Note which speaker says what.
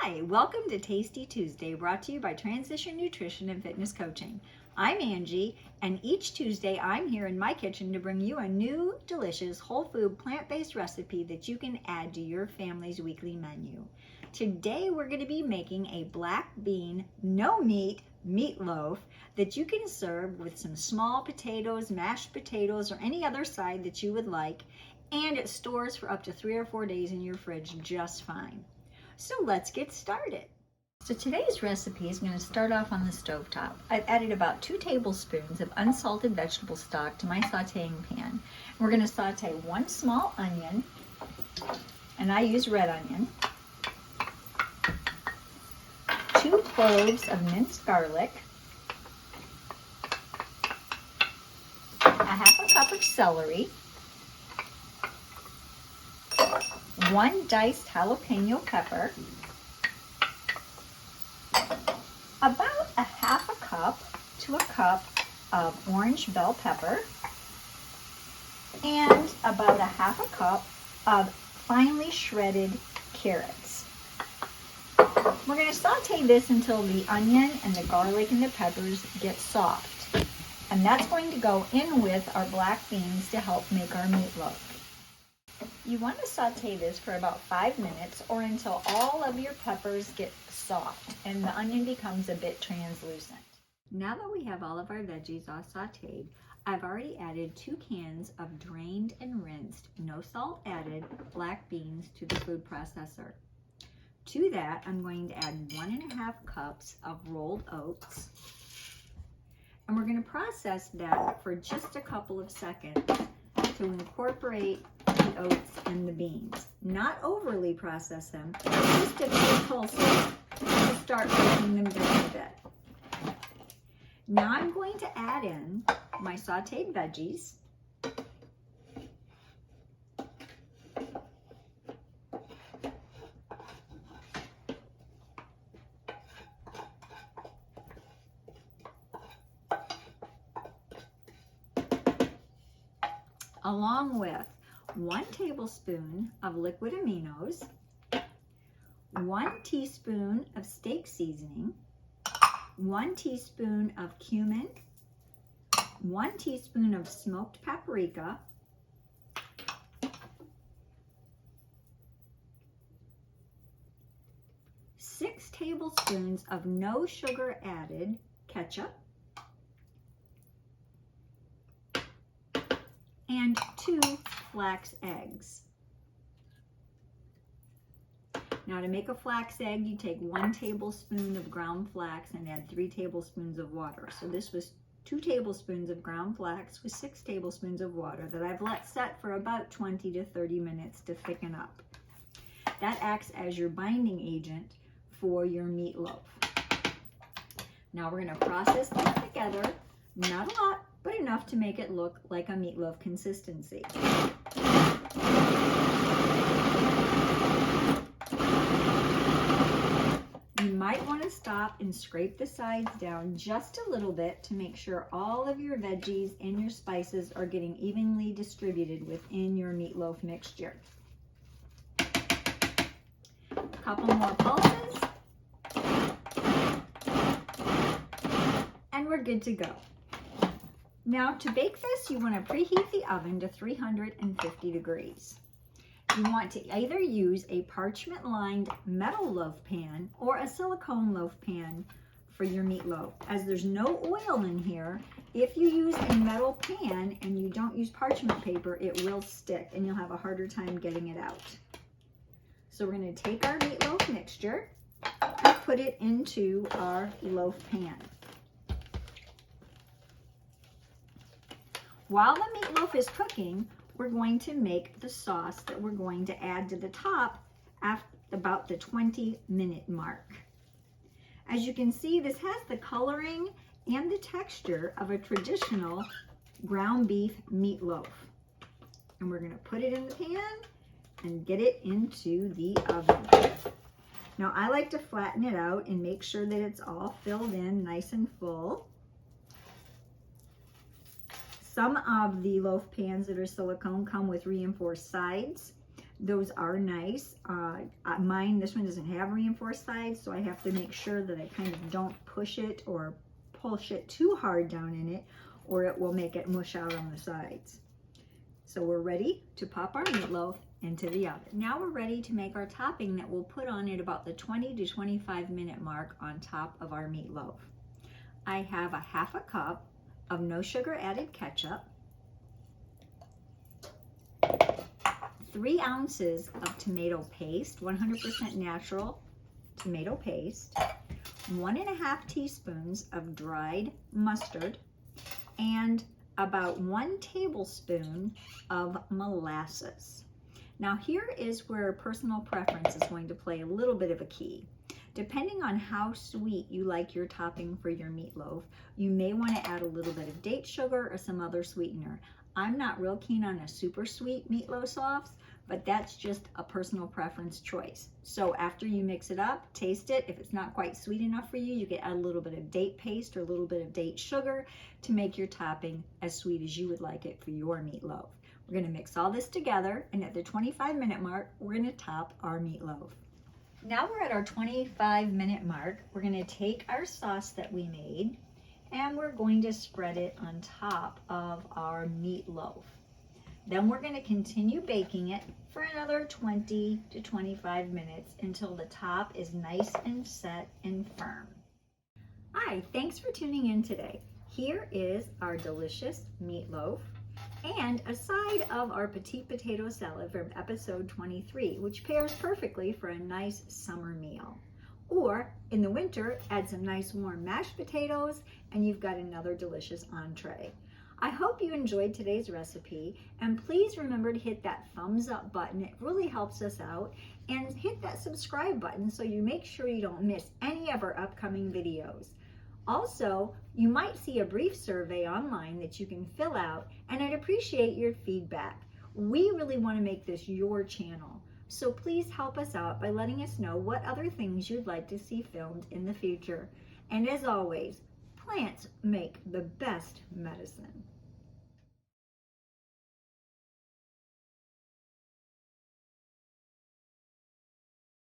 Speaker 1: Hi, welcome to Tasty Tuesday, brought to you by Transition Nutrition and Fitness Coaching. I'm Angie, and each Tuesday I'm here in my kitchen to bring you a new, delicious, whole food, plant-based recipe that you can add to your family's weekly menu. Today we're going to be making a black bean, no meat, meatloaf that you can serve with some small potatoes, mashed potatoes, or any other side that you would like, and it stores for up to 3 or 4 days in your fridge just fine. So let's get started. So today's recipe is going to start off on the stovetop. I've added about 2 tablespoons of unsalted vegetable stock to my sauteing pan. We're going to saute 1 small onion, and I use red onion, 2 cloves of minced garlic, a half a cup of celery, 1 diced jalapeno pepper, about a half a cup to a cup of orange bell pepper, and about a half a cup of finely shredded carrots. We're going to saute this until the onion and the garlic and the peppers get soft. And that's going to go in with our black beans to help make our meatloaf. You want to saute this for about 5 minutes or until all of your peppers get soft and the onion becomes a bit translucent. Now that we have all of our veggies all sauteed, I've already added 2 cans of drained and rinsed, no salt added, black beans to the food processor. To that, I'm going to add 1.5 cups of rolled oats. And we're going to process that for just a couple of seconds to incorporate the oats and the beans. Not overly process them, just a few pulses to start breaking them down a bit. Now I'm going to add in my sauteed veggies. Along with 1 tablespoon of liquid aminos, 1 teaspoon of steak seasoning, 1 teaspoon of cumin, 1 teaspoon of smoked paprika, 6 tablespoons of no sugar added ketchup, and 2 flax eggs. Now to make a flax egg, you take 1 tablespoon of ground flax and add 3 tablespoons of water. So this was 2 tablespoons of ground flax with 6 tablespoons of water that I've let set for about 20 to 30 minutes to thicken up. That acts as your binding agent for your meatloaf. Now we're going to process them together, not a lot, but enough to make it look like a meatloaf consistency. You might want to stop and scrape the sides down just a little bit to make sure all of your veggies and your spices are getting evenly distributed within your meatloaf mixture. A couple more pulses, and we're good to go. Now to bake this, you want to preheat the oven to 350 degrees. You want to either use a parchment-lined metal loaf pan or a silicone loaf pan for your meatloaf. As there's no oil in here, if you use a metal pan and you don't use parchment paper, it will stick and you'll have a harder time getting it out. So we're going to take our meatloaf mixture and put it into our loaf pan. While the meatloaf is cooking, we're going to make the sauce that we're going to add to the top at about the 20-minute mark. As you can see, this has the coloring and the texture of a traditional ground beef meatloaf. And we're going to put it in the pan and get it into the oven. Now I like to flatten it out and make sure that it's all filled in nice and full. Some of the loaf pans that are silicone come with reinforced sides. Those are nice. Mine, this one doesn't have reinforced sides, so I have to make sure that I kind of don't push it or push it too hard down in it, or it will make it mush out on the sides. So we're ready to pop our meatloaf into the oven. Now we're ready to make our topping that we'll put on at about the 20 to 25 minute mark on top of our meatloaf. I have a half a cup of no sugar added ketchup, 3 ounces of tomato paste, 100% natural tomato paste, 1.5 teaspoons of dried mustard, and about 1 tablespoon of molasses. Now here is where personal preference is going to play a little bit of a key. Depending on how sweet you like your topping for your meatloaf, you may want to add a little bit of date sugar or some other sweetener. I'm not real keen on a super sweet meatloaf sauce, but that's just a personal preference choice. So after you mix it up, taste it. If it's not quite sweet enough for you, you can add a little bit of date paste or a little bit of date sugar to make your topping as sweet as you would like it for your meatloaf. We're going to mix all this together, and at the 25-minute mark, we're going to top our meatloaf. Now we're at our 25-minute mark. We're going to take our sauce that we made, and we're going to spread it on top of our meatloaf. Then we're going to continue baking it for another 20 to 25 minutes until the top is nice and set and firm. Hi, thanks for tuning in today. Here is our delicious meatloaf and a side of our petite potato salad from episode 23, which pairs perfectly for a nice summer meal. Or in the winter, add some nice warm mashed potatoes and you've got another delicious entree. I hope you enjoyed today's recipe, and please remember to hit that thumbs up button. It really helps us out, and hit that subscribe button so you make sure you don't miss any of our upcoming videos. Also, you might see a brief survey online that you can fill out, and I'd appreciate your feedback. We really want to make this your channel, so please help us out by letting us know what other things you'd like to see filmed in the future. And as always, plants make the best medicine.